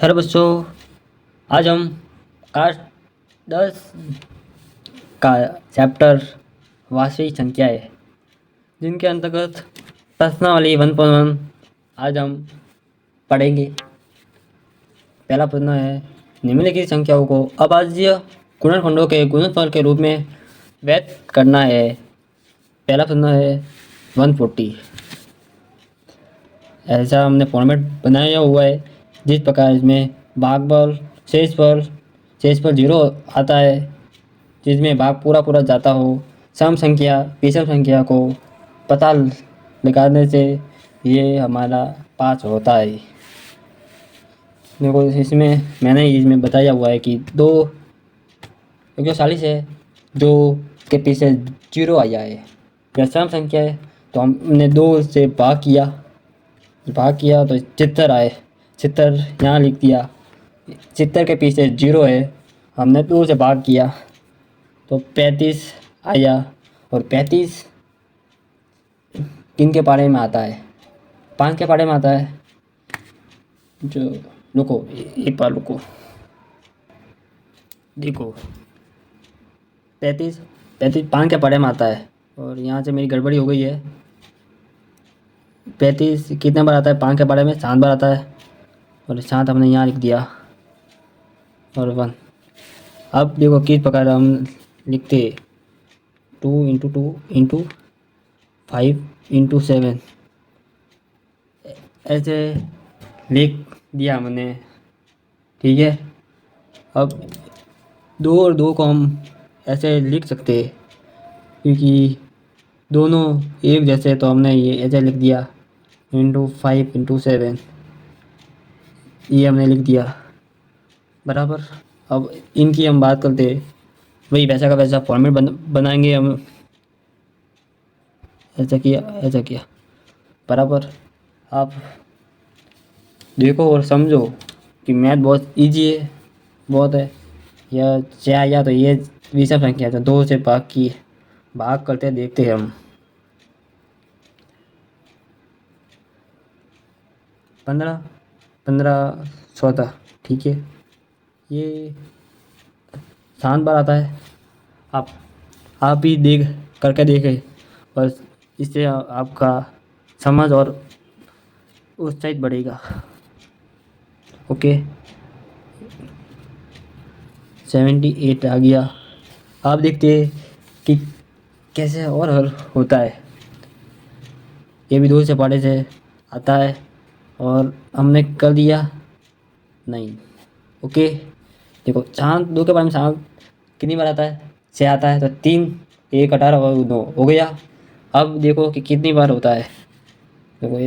Hello बच्चों, आज हम क्लास 10 का चैप्टर वास्तविक संख्याएं जिनके अंतर्गत प्रश्नावली 1.1 आज हम पढ़ेंगे। पहला प्रश्न है, निम्नलिखित संख्याओं को अभाज्य गुणनखंडों के गुणनफल के रूप में व्यक्त करना है। पहला प्रश्न है 140। ऐसा हमने फॉर्मेट बनाया हुआ है जिस प्रकार इसमें भागफल, शेषफल 0 आता है, जिसमें भाग पूरा जाता हो। सम संख्या विषम संख्या को पता लगाने से ये हमारा पास होता है। देखो इसमें मैंने इसमें बताया हुआ है कि 140 है जो के पीछे 0 आया है। यह सम संख्या है तो हमने 2 से भाग किया तो 70 आए। 70 यहाँ लिख दिया। 70 के पीछे 0 है, हमने 2 से भाग किया तो 35 आया। और 35 किन के पारे में आता है? 5 के पारे में आता है। जो रुको एक बार रुको, देखो 35 5 के पारे में आता है। और यहाँ से मेरी गड़बड़ी हो गई है। 35 कितने बार आता है? 5 के बारे में 7 बार आता है। और 7 हमने यहाँ लिख दिया और 1। अब देखो किस प्रकार हम लिखते, 2 × 2 × 5 × 7 ऐसे लिख दिया हमने, ठीक है। अब 2 और 2 को हम ऐसे लिख सकते हैं क्योंकि दोनों एक जैसे, तो हमने ये ऐसे लिख दिया × 5 × 7, ये हमने लिख दिया बराबर। अब इनकी हम बात करते हैं, वही वैसा का वैसा फॉर्मेट बनाएंगे हम। ऐसा किया बराबर। आप देखो और समझो कि मैथ बहुत इजी है, बहुत है। या तो ये विषम संख्या है तो 2 से भाग करते देखते हैं हम। 15 14, ठीक है। ये 7 बार आता है। आप भी करके देखें और इससे आपका समझ और उत्साहित बढ़ेगा। ओके, 78 आ गया। आप देखते हैं कि कैसे और हल होता है। ये भी 2 से पारे से आता है और हमने कर दिया 9। ओके, देखो 7 2 के बारे में 7 कितनी बार आता है? 6 आता है। तो 3 1 18 और 9 हो गया। अब देखो कि कितनी बार होता है। देखो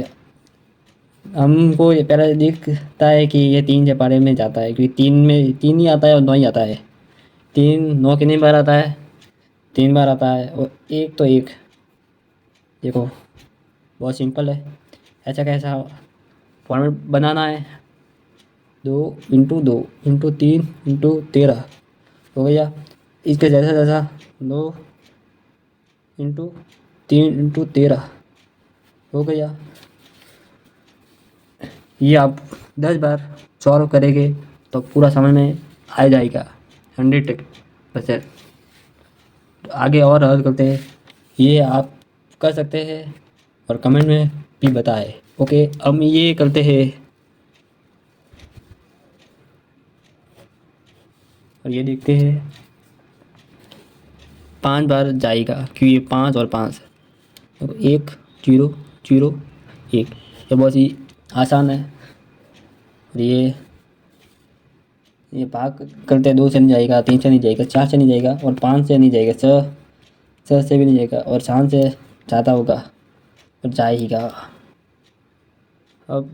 हमको ये पहले दिखता है कि ये 3 से पारे में जाता है क्योंकि 3 ही आता है और 9 ही आता है। 3 9 कितनी बार आता है? 3 बार आता है। और 1 तो 1। देखो बहुत सिंपल है। ऐसा कैसा फॉर्मेट बनाना है? 2 × 2 × 3 × 13 हो गया। इसके जैसा 2 × 3 × 13 हो गया। ये आप 10 बार सॉल्व करेंगे तो पूरा समझ में आ जाएगा 100%। आगे और हल करते हैं, ये आप कर सकते हैं और कमेंट में भी बताएं। ओके, हम ये करते हैं और ये देखते हैं 5 बार जाएगा क्योंकि ये 5 और 5 तो 1 0 0 1। ये बहुत ही आसान है। और ये भाग करते 2 से नहीं जाएगा, 3 से नहीं जाएगा, 4 से नहीं जाएगा और 5 से नहीं जाएगा, 6 से भी नहीं जाएगा और 7 से ज़्यादा होगा और जाएगा। अब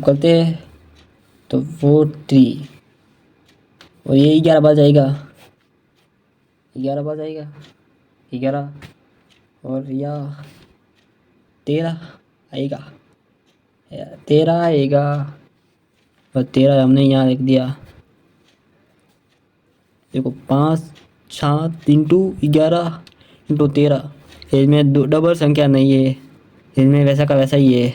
करते हैं तो 4 3 और ये 11 बार जाएगा। 11 बार जाएगा 11 और या 13 आएगा। 13 आएगा और 13 हमने यहाँ लिख दिया। देखो 5 7 × 11 × 13, इसमें डबल संख्या नहीं है, इसमें वैसा का वैसा ही है।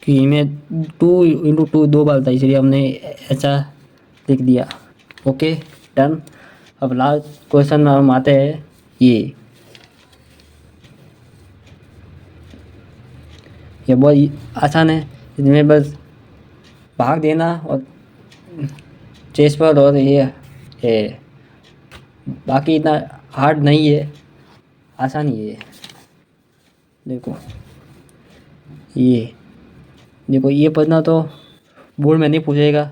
कि इनमें 2 × 2 2 बाल था, इसलिए हमने ऐसा लिख दिया। Okay done. अब लास्ट क्वेश्चन में हम आते हैं। ये बहुत आसान है, इसमें बस भाग देना और चेस पर, और ये है, बाकी इतना हार्ड नहीं है, आसान ही है। देखो ये देखो, ये पढ़ना तो बोर्ड में नहीं पूछेगा,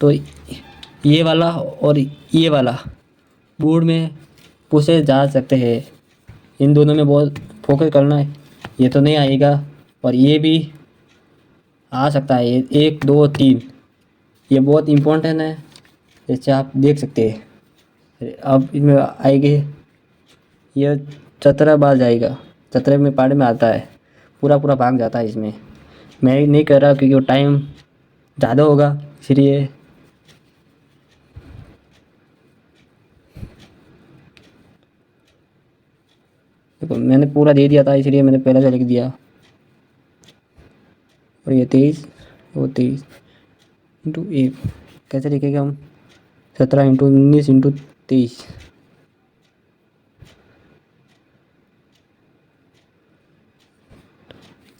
तो ये वाला और ये वाला बोर्ड में पूछे जा सकते हैं। इन दोनों में बहुत फोकस करना है, ये तो नहीं आएगा। और ये भी आ सकता है, 1 2 3, ये बहुत इम्पोर्टेंट है, जैसे आप देख सकते हैं। अब इसमें आएंगे, ये 17 बार जाएगा, 17 में पार्ट में आता है, पूरा पूरा भाग जाता है इसमें। मैं नहीं कर रहा क्योंकि वो टाइम ज़्यादा होगा, इसलिए देखो मैंने पूरा दे दिया था, इसलिए मैंने पहले से लिख दिया। और ये 23, वो 23 इंटू 1 कैसे लिखेंगे हम? 17 × 19 × 23।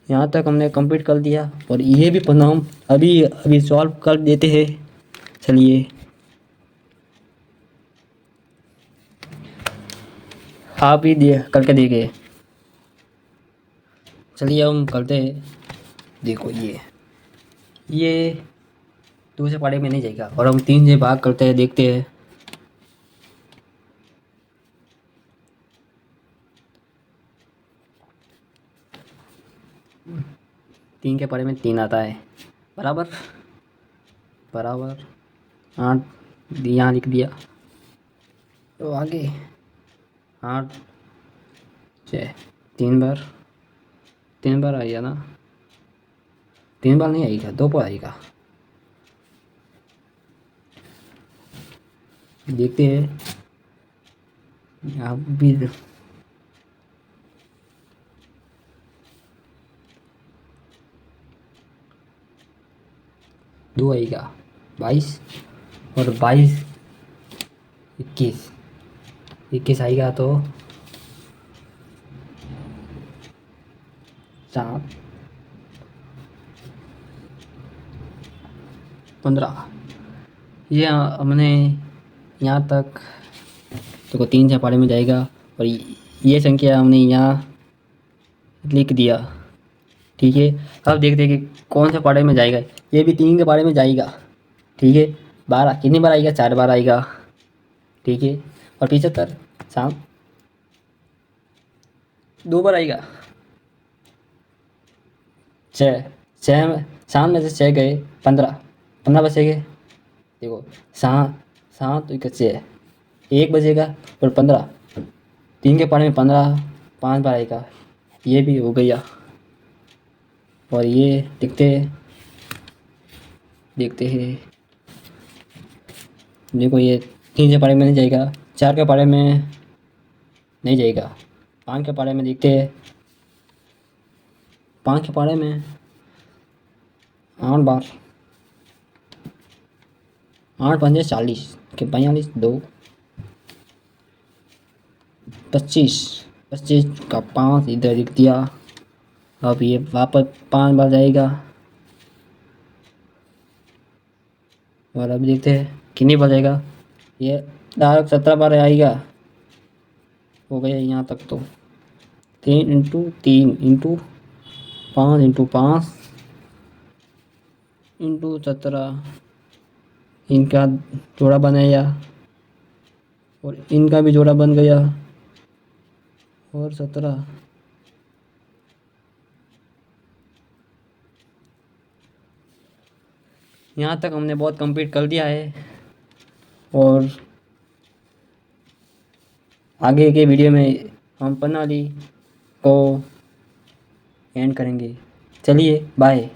यहाँ तक हमने कंप्लीट कर दिया, और ये भी पढ़ना हम अभी सॉल्व कर देते हैं। चलिए आप भी करके देखिए। चलिए हम करते हैं। देखो ये 2 से पढ़े में नहीं जाएगा, और हम 3 से भाग करते हैं, देखते हैं। तीन के पढ़े में 3 आता है, बराबर 8 यहाँ लिख दिया। तो आगे 8 6 3 बार आएगा ना? 3 बार नहीं आएगा, 2 बार आएगा। देखते हैं। आप भी 2 आएगा, 22, और 22 21 आएगा, तो 7 15। ये हमने यहाँ तक, देखो 3 से पारे में जाएगा, और ये संख्या हमने यहाँ लिख दिया। ठीक है, अब देखते हैं कि कौन से पारे में जाएगा। ये भी 3 के पारे में जाएगा। ठीक है, 12 कितनी बार आएगा? 4 बार आएगा। ठीक है, और 75 शाम 2 बार आएगा। 6 शाम में से 6 गए, 15 बचेंगे। देखो 7 तो 6 1 बजेगा, और 15 3 के पारे में 15 5 बार आएगा। ये भी हो गया। और ये देखते हैं। देखो ये 3 के पारे में नहीं जाएगा, 4 के पारे में नहीं जाएगा, 5 के पारे में देखते हैं। 5 के पारे में 8 बार, 8 पंजे 40 के 42 2 25 का 5 इधर लिख दिया। अब ये वापस 5 बार जाएगा, और अब देखते हैं कितनी बार जाएगा। ये डायरेक्ट 17 बार आएगा। हो गया यहाँ तक। तो 3 × 3 × 5 × 5 × 17, इनका जोड़ा बनाया, और इनका भी जोड़ा बन गया, और 17। यहाँ तक हमने बहुत कंप्लीट कर दिया है, और आगे के वीडियो में हम प्रणाली को एंड करेंगे। चलिए बाय।